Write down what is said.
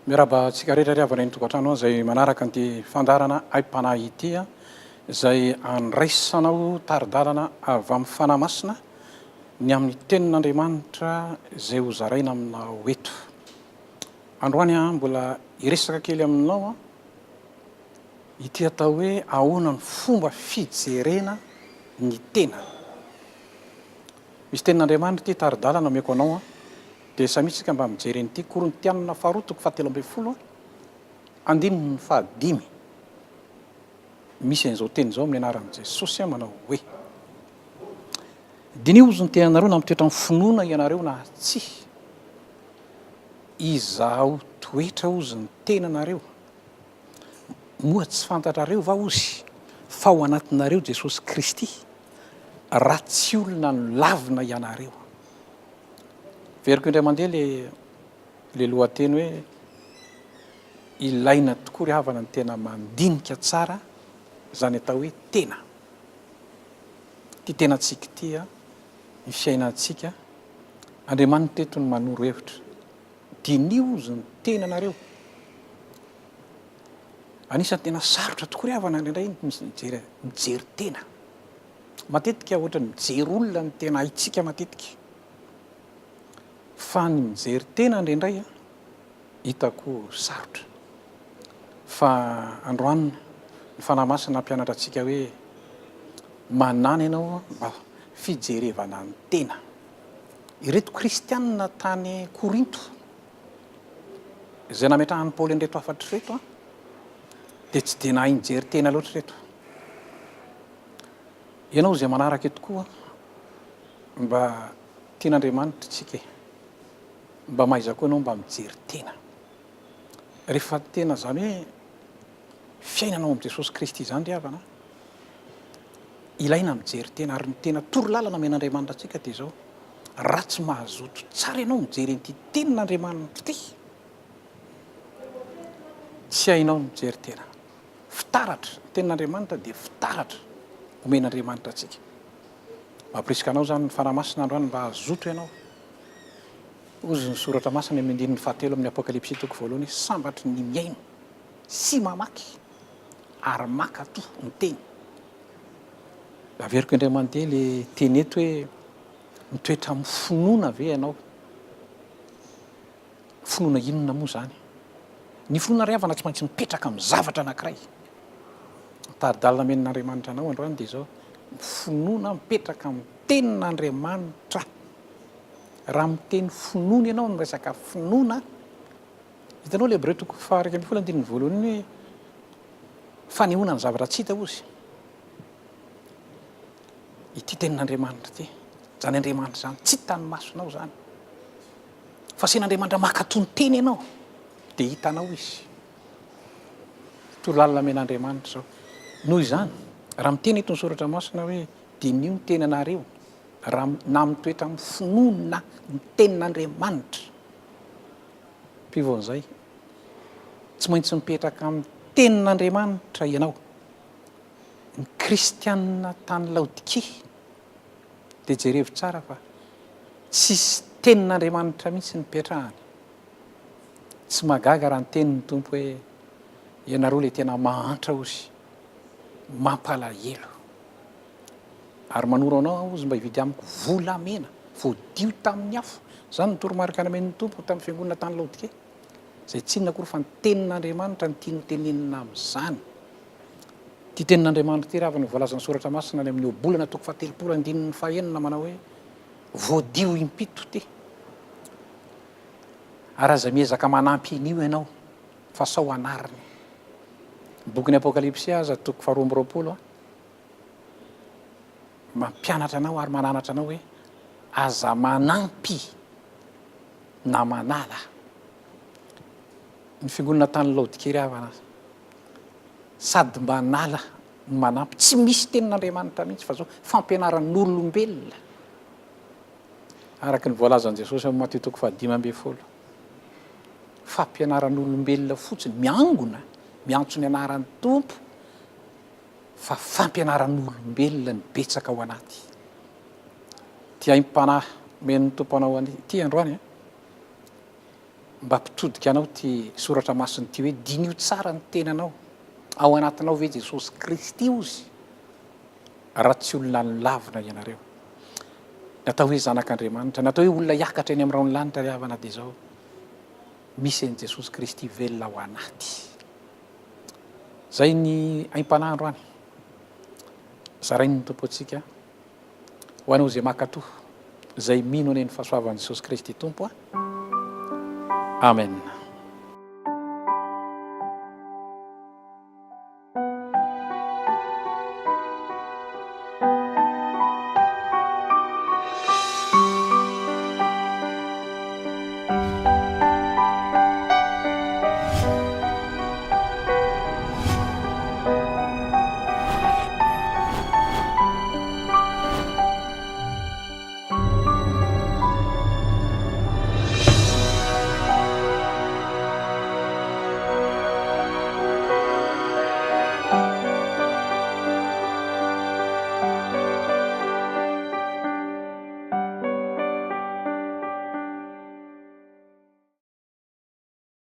Miraba tsika rehetra avana ny tokantrano izay manaraka an'ity fandarana Aim-panahy ity izay andraisanao taridalana avy amin'ny fanamasina ny amin'ny tenin'Andriamanitra izay ho zaraina aminao eto. Androany mbola iresaka kely aminao ity atao hoe ahoana ny fomba fijerena ny tena. Misy tenin'Andriamanitra ity taridalana omeko anao dia samitsika mba mijery an'ity Korintiana faharoa toko 7 andininy 5. Misy an'izao teny izao amin'ny anaran'i Jesosy manao hoe: Diniho ny tenanareo na mitoetra amin'ny finoana hianareo na tsia. Izahao toetra ozy ny tenanareo. Moa tsy fantatrareo va ozy fa ao anatinareo Jesosy Kristy, raha tsy olona nolavina hianareo. Veriko indray mandeha le lohateny hoe ilaina tokoa ry havana ny tena mandinika tsara, izany atao hoe tena. Ty tenantsika ity ny fiainantsika, Andriamanitra teto ny manoro hevitra. Diniho ozy ny tenanareo. Anisan'ny tena sarotra tokoa ry havana indray mijery tena. Matetika ohatra ny mijery olona ny tena haitsika matetika. Fa ny mijery tena indray hitako sarotra. Fa androany ny fanamasina mpianatra antsika hoe manana ianao mba fijerevana ny tena. Ireto kristianina tany Korinto izay nametrahan'ny Paoly an'ireto afatra reto dia tsy dia nahay nijery tena loatra reto. Ianao izay manaraka eto koa mba tian'Andriamanitra tsika, mba mahaizako ianao mba mijery tena. Rehefa tena zany hoe fiainanao amin'i Jesosy Kristy izany ry havana, ilaina mijery tena, ary ny tena torolalana men'Andriamanitra antsika dia izao: raha tsy mahazoto tsara ianao mijery an'ity tenin'Andriamanitra ity, tsy hainao mijery tena. Fitaratra, ny tenin'Andriamanitra dia fitaratra omen'Andriamanitra antsika. Mampirisika anao zany ny fanamasina androany mba hazoto ianao. Ozy ny soratra masina amin'ny 7 amin'ny Apokalipsy toko 1: sambatry ny miaino sy mamaky ary makato ny teny. Averiko indray mandeha le teny eto hoe mitoetra amin'ny finoana ve ianao? Finoana inona moa zany? Ny finoana ry havana tsy maintsy mipetraka amin'ny zavatra anankiray. Taridalana men'Andriamanitra anao androany dia izao: finoana mipetraka amin'ny tenin'Andriamanitra. Raha miteny finoana ianao ny resaka finoana, hitanao le Hébreu toko 1:2 hoe fanehoana ny zavatra tsy hita ozy. Ity tenin'Andriamanitra ity, zany Andriamanitra zany tsy hitan'ny masonao zany, fa sen'Andriamanitra makato ny teny ianao dia hitanao izy. Torolalana men'Andriamanitra zao. Noho izany, raha miteny eto ny soratra masina hoe diniho ny tenanareo, raha na mitoetra amin'ny finoana ny tenin'Andriamanitra, pivoan'izay tsy maintsy mipetraka amin'ny tenin'Andriamanitra ianao. Ny kristianina tany Laodikia dia jerevo tsara fa tsisy tenin'Andriamanitra mihitsy nipetrahany. Tsy magaga raha ny tenin'ny Tompo hoe ianareo le tena mahantra ozy, mampalahelo. Ary manoro anao ozy mba hividy amiko volamena voadio tamin'ny afo. Zany ny toromarika namen'ny Tompo tamin'ny fiangonana tany Laodikia, izay tsy inona koa fa ny tenin'Andriamanitra ny tiany tenenina amin'izany. Ty tenin'Andriamanitra ity raha ny voalazan'ny soratra masina ny amin'ny obolana toko 7:9 manao hoe voadio impito ty. Ary aza miezaka manampy an'io ianao fa sao anariny. Bokin'ny Apokalipsy aza toko 2:20 mampianatra anao ary mananatra anao hoe aza manampy na manala. Ny fiangonana tany Laodikia ry havana, sady manala ny manampy, tsy misy tenin'Andriamanitra mihitsy fa zao fampianaran'olombelona. Araka ny voalazan'i Jesosy amin'ny Matteo toko 5:12, fampianaran'olombelona fotsiny, miangona miantso ny anaran'ny Tompo, fa fampianaran'olombelona ny betsaka ao anaty. Ty Aim-panahy men'ny Tompo anao ity androany mba mpitodika anao ty soratra masiny ty hoe dinio tsara ny tenanao ao anatinao ve Jesosy Kristy ozy raha tsy olona ny lavina ianareo. Natao hoe zanak'Andriamanitra, natao hoe olona hiakatra eny amin'ny raon'ny lanitra ry havana dia zao misy an'i Jesosy Kristy velona ao anaty. Zay ny aim-panahy androany. Zarainy ny tompo antsika ho anao zay makatoa zay mino ane ny fahasoavan'i Jesosy Kristy tompo a. Amen.